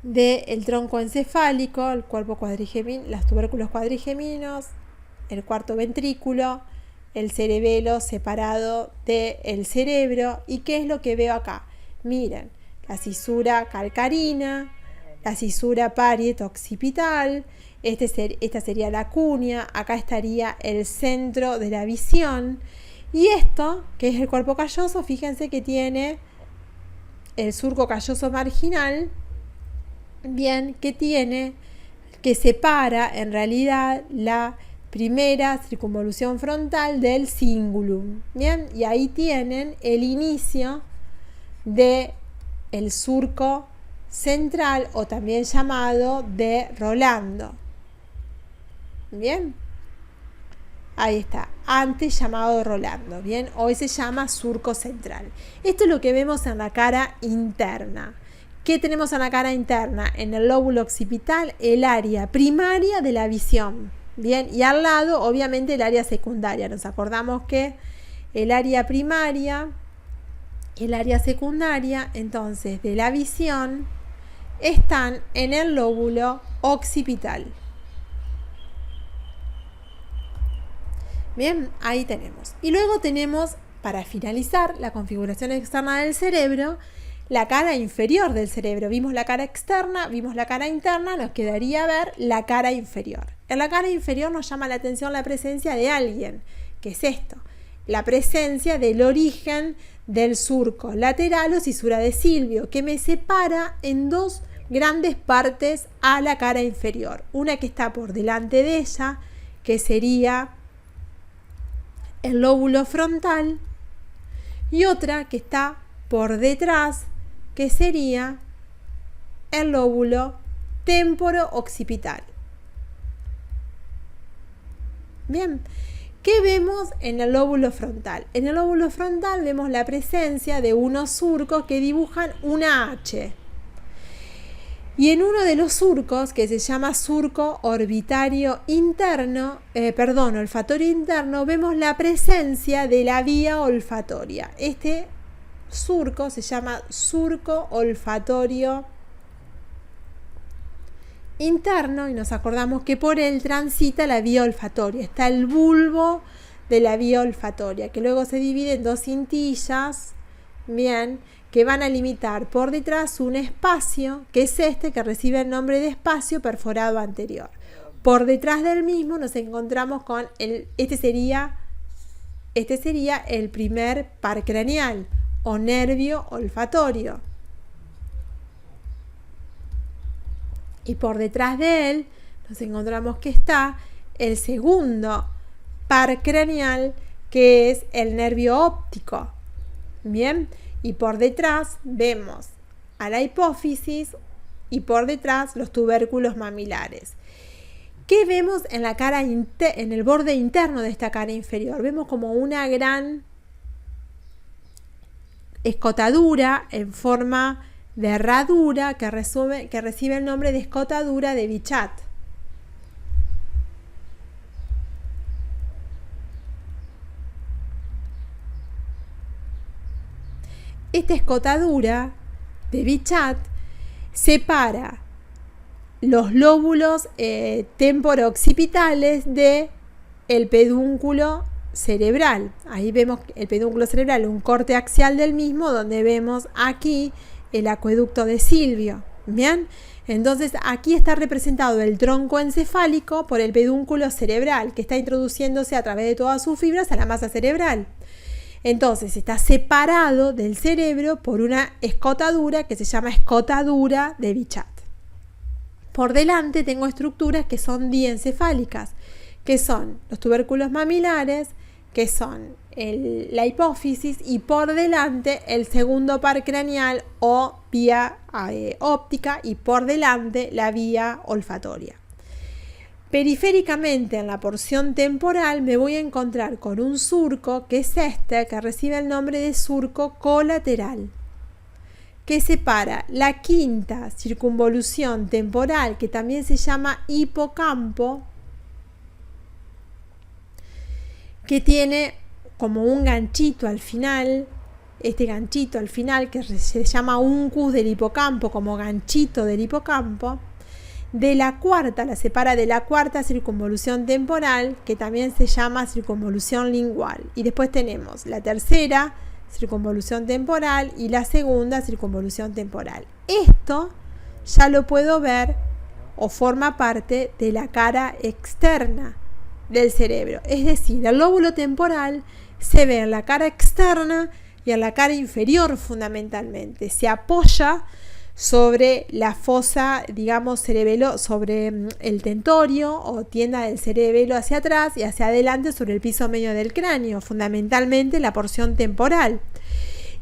del tronco encefálico, el cuerpo cuadrigemino, los tubérculos cuadrigeminos, el cuarto ventrículo, el cerebelo separado del cerebro. ¿Y qué es lo que veo acá? Miren, la cisura calcarina, la cisura parieto-occipital, esta sería la cúnea, acá estaría el centro de la visión. Y esto, que es el cuerpo calloso, fíjense que tiene el surco calloso marginal, bien, que separa en realidad la primera circunvolución frontal del cingulum, bien, y ahí tienen el inicio del surco central, o también llamado de Rolando. Bien, ahí está, antes llamado Rolando, bien, hoy se llama surco central. Esto es lo que vemos en la cara interna. ¿Qué tenemos en la cara interna? En el lóbulo occipital, el área primaria de la visión, bien, y al lado, obviamente, el área secundaria. Nos acordamos que el área primaria, el área secundaria, entonces, de la visión, están en el lóbulo occipital. Bien, ahí tenemos. Y luego tenemos, para finalizar, la configuración externa del cerebro, la cara inferior del cerebro. Vimos la cara externa, vimos la cara interna, nos quedaría ver la cara inferior. En la cara inferior nos llama la atención la presencia de alguien. ¿Qué es esto? La presencia del origen del surco lateral o cisura de Silvio, que me separa en dos grandes partes a la cara inferior. Una que está por delante de ella, que sería el lóbulo frontal, y otra que está por detrás, que sería el lóbulo temporo-occipital. Bien, ¿qué vemos en el lóbulo frontal? En el lóbulo frontal vemos la presencia de unos surcos que dibujan una H. Y en uno de los surcos, que se llama surco olfatorio interno, vemos la presencia de la vía olfatoria. Este surco se llama surco olfatorio interno, y nos acordamos que por él transita la vía olfatoria. Está el bulbo de la vía olfatoria, que luego se divide en dos cintillas, bien, que van a limitar por detrás un espacio, que es este, que recibe el nombre de espacio perforado anterior. Por detrás del mismo nos encontramos con este sería el primer par craneal o nervio olfatorio. Y por detrás de él nos encontramos que está el segundo par craneal, que es el nervio óptico. Bien, y por detrás vemos a la hipófisis y por detrás los tubérculos mamilares. ¿Qué vemos en la cara en el borde interno de esta cara inferior? Vemos como una gran escotadura en forma de herradura que recibe el nombre de escotadura de Bichat. Esta escotadura de Bichat separa los lóbulos temporo-occipitales del pedúnculo cerebral. Ahí vemos el pedúnculo cerebral, un corte axial del mismo, donde vemos aquí el acueducto de Silvio. Bien, entonces aquí está representado el tronco encefálico por el pedúnculo cerebral, que está introduciéndose a través de todas sus fibras a la masa cerebral. Entonces está separado del cerebro por una escotadura que se llama escotadura de Bichat. Por delante tengo estructuras que son diencefálicas, que son los tubérculos mamilares, que son la hipófisis, y por delante el segundo par craneal o vía óptica, y por delante la vía olfatoria. Periféricamente, en la porción temporal, me voy a encontrar con un surco, que es este, que recibe el nombre de surco colateral, que separa la quinta circunvolución temporal, que también se llama hipocampo, que tiene como un ganchito al final, este ganchito al final, que se llama uncus del hipocampo, como ganchito del hipocampo, de la cuarta, la separa de la cuarta circunvolución temporal, que también se llama circunvolución lingual. Y después tenemos la tercera circunvolución temporal y la segunda circunvolución temporal. Esto ya lo puedo ver o forma parte de la cara externa del cerebro. Es decir, el lóbulo temporal se ve en la cara externa y en la cara inferior fundamentalmente. Se apoya sobre la fosa, digamos, cerebelo, sobre el tentorio o tienda del cerebelo hacia atrás y hacia adelante sobre el piso medio del cráneo, fundamentalmente la porción temporal.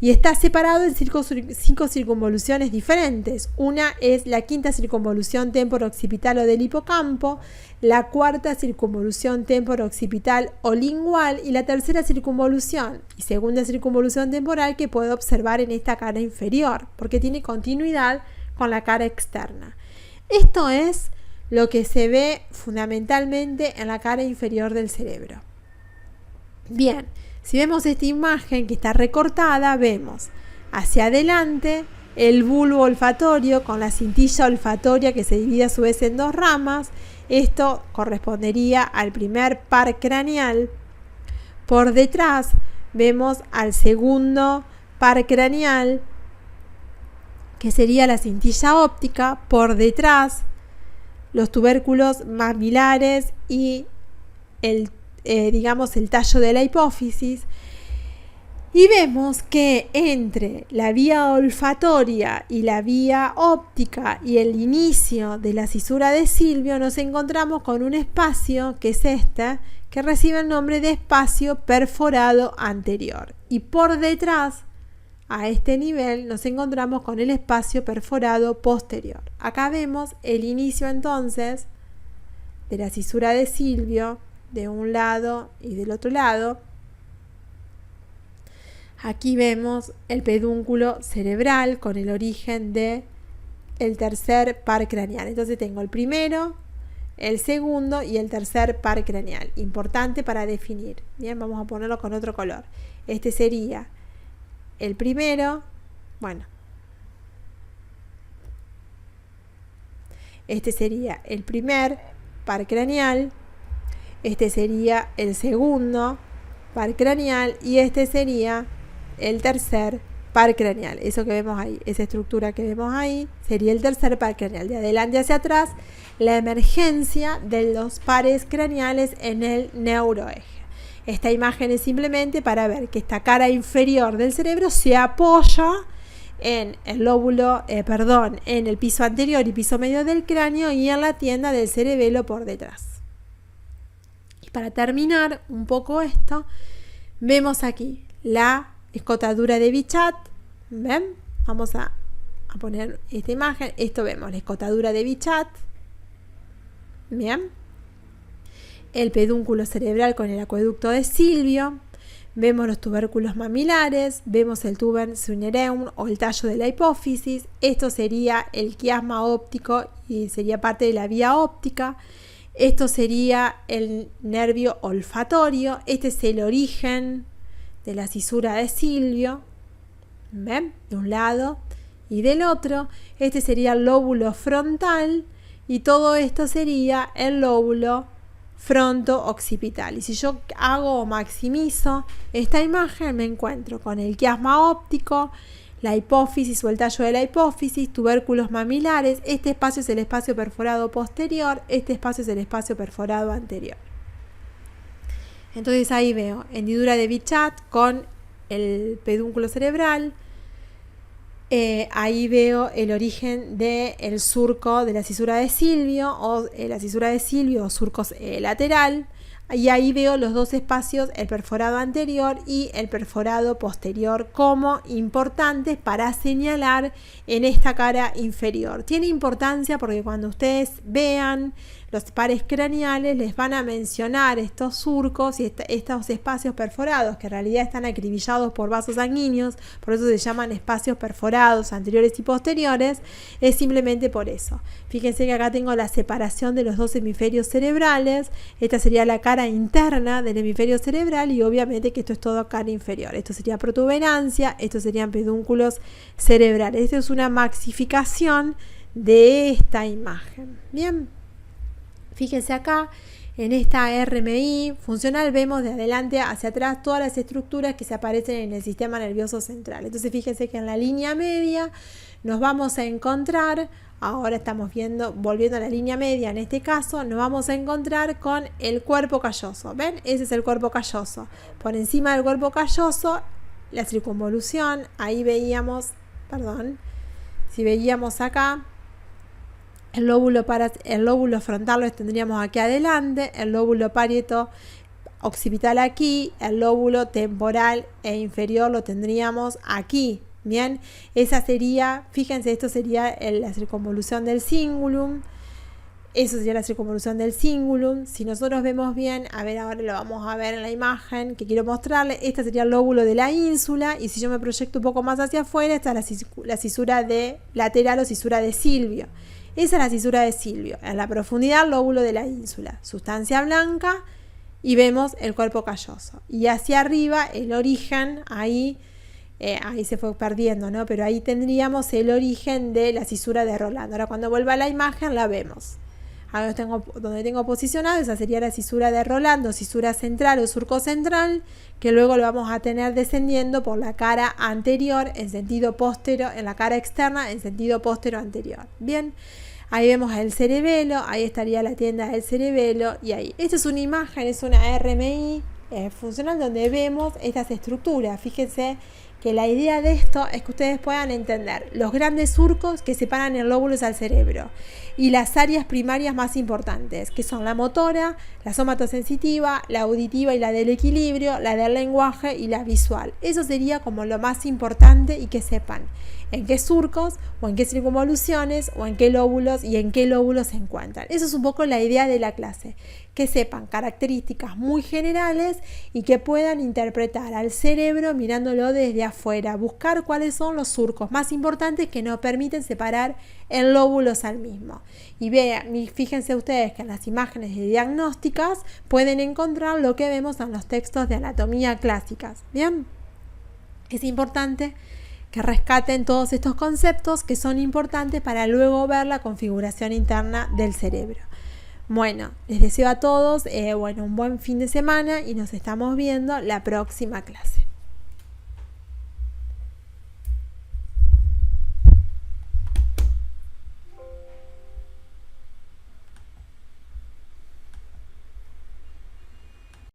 Y está separado en 5 circunvoluciones diferentes. Una es la quinta circunvolución temporo-occipital o del hipocampo, la cuarta circunvolución temporo-occipital o lingual y la tercera circunvolución y segunda circunvolución temporal que puedo observar en esta cara inferior, porque tiene continuidad con la cara externa. Esto es lo que se ve fundamentalmente en la cara inferior del cerebro. Bien. Si vemos esta imagen que está recortada, vemos hacia adelante el bulbo olfatorio con la cintilla olfatoria que se divide a su vez en 2 ramas. Esto correspondería al primer par craneal. Por detrás vemos al segundo par craneal, que sería la cintilla óptica. Por detrás los tubérculos mamilares y el tallo de la hipófisis, y vemos que entre la vía olfatoria y la vía óptica y el inicio de la cisura de Silvio nos encontramos con un espacio que es este, que recibe el nombre de espacio perforado anterior, y por detrás a este nivel nos encontramos con el espacio perforado posterior. Acá vemos el inicio entonces de la cisura de Silvio de un lado y del otro lado. Aquí vemos el pedúnculo cerebral con el origen de el tercer par craneal. Entonces tengo el primero, el segundo y el tercer par craneal. Importante para definir. Bien, vamos a ponerlo con otro color. Este sería el primero, este sería el primer par craneal. Este sería el segundo par craneal y este sería el tercer par craneal. Eso que vemos ahí, esa estructura que vemos ahí, sería el tercer par craneal. De adelante hacia atrás, la emergencia de los pares craneales en el neuroeje. Esta imagen es simplemente para ver que esta cara inferior del cerebro se apoya en el lóbulo, en el piso anterior y piso medio del cráneo y en la tienda del cerebelo por detrás. Para terminar un poco esto, vemos aquí la escotadura de Bichat. ¿Ven? Vamos a poner esta imagen. Esto vemos la escotadura de Bichat. Bien. El pedúnculo cerebral con el acueducto de Silvio. Vemos los tubérculos mamilares. Vemos el tuber cinereum o el tallo de la hipófisis. Esto sería el quiasma óptico y sería parte de la vía óptica. Esto sería el nervio olfatorio. Este es el origen de la cisura de Silvio. ¿Ven? De un lado y del otro. Este sería el lóbulo frontal y todo esto sería el lóbulo fronto-occipital. Y si yo hago o maximizo esta imagen, me encuentro con el quiasma óptico, la hipófisis o el tallo de la hipófisis, tubérculos mamilares. Este espacio es el espacio perforado posterior, este espacio es el espacio perforado anterior. Entonces ahí veo hendidura de Bichat con el pedúnculo cerebral. Ahí veo el origen del surco de la cisura de Silvio o la cisura de Silvio o surco lateral. Y ahí veo los dos espacios, el perforado anterior y el perforado posterior, como importantes para señalar en esta cara inferior. Tiene importancia porque cuando ustedes vean los pares craneales les van a mencionar estos surcos y estos espacios perforados, que en realidad están acribillados por vasos sanguíneos, por eso se llaman espacios perforados anteriores y posteriores. Es simplemente por eso. Fíjense que acá tengo la separación de los dos hemisferios cerebrales. Esta sería la cara cara interna del hemisferio cerebral y obviamente que esto es todo cara inferior. Esto sería protuberancia, estos serían pedúnculos cerebrales. Esto es una maxificación de esta imagen. Bien, fíjense acá. En esta RMI funcional vemos de adelante hacia atrás todas las estructuras que se aparecen en el sistema nervioso central. Entonces fíjense que en la línea media nos vamos a encontrar, ahora estamos volviendo a la línea media, en este caso nos vamos a encontrar con el cuerpo calloso. ¿Ven? Ese es el cuerpo calloso. Por encima del cuerpo calloso, la circunvolución, ahí veíamos, si veíamos acá, el lóbulo frontal lo tendríamos aquí adelante, el lóbulo parieto occipital aquí, el lóbulo temporal e inferior lo tendríamos aquí. Bien, esa sería, fíjense, esto sería la circunvolución del cingulum. Eso sería la circunvolución del cingulum. Si nosotros vemos bien, a ver, ahora lo vamos a ver en la imagen que quiero mostrarle. Este sería el lóbulo de la ínsula. Y si yo me proyecto un poco más hacia afuera, está la cisura lateral o cisura de Silvio. Esa es la cisura de Silvio. En la profundidad, lóbulo de la ínsula. Sustancia blanca y vemos el cuerpo calloso. Y hacia arriba, el origen, ahí se fue perdiendo, ¿no? Pero ahí tendríamos el origen de la cisura de Rolando. Ahora cuando vuelva a la imagen la vemos. Ahora donde tengo posicionado, esa sería la cisura de Rolando, cisura central o surco central, que luego lo vamos a tener descendiendo por la cara anterior en sentido póstero, en la cara externa en sentido póstero anterior. Bien, ahí vemos el cerebelo, ahí estaría la tienda del cerebelo y ahí. Esta es una imagen, es una RMI funcional donde vemos estas estructuras. Fíjense que la idea de esto es que ustedes puedan entender los grandes surcos que separan el lóbulo al cerebro y las áreas primarias más importantes, que son la motora, la somatosensitiva, la auditiva y la del equilibrio, la del lenguaje y la visual. Eso sería como lo más importante y que sepan en qué surcos o en qué circunvoluciones o en qué lóbulos y en qué lóbulos se encuentran. Eso es un poco la idea de la clase, que sepan características muy generales y que puedan interpretar al cerebro mirándolo desde afuera, buscar cuáles son los surcos más importantes que nos permiten separar el lóbulos al mismo. Y vean, fíjense ustedes que en las imágenes de diagnósticas pueden encontrar lo que vemos en los textos de anatomía clásicas. Bien, es importante que rescaten todos estos conceptos que son importantes para luego ver la configuración interna del cerebro. Bueno, les deseo a todos un buen fin de semana y nos estamos viendo la próxima clase.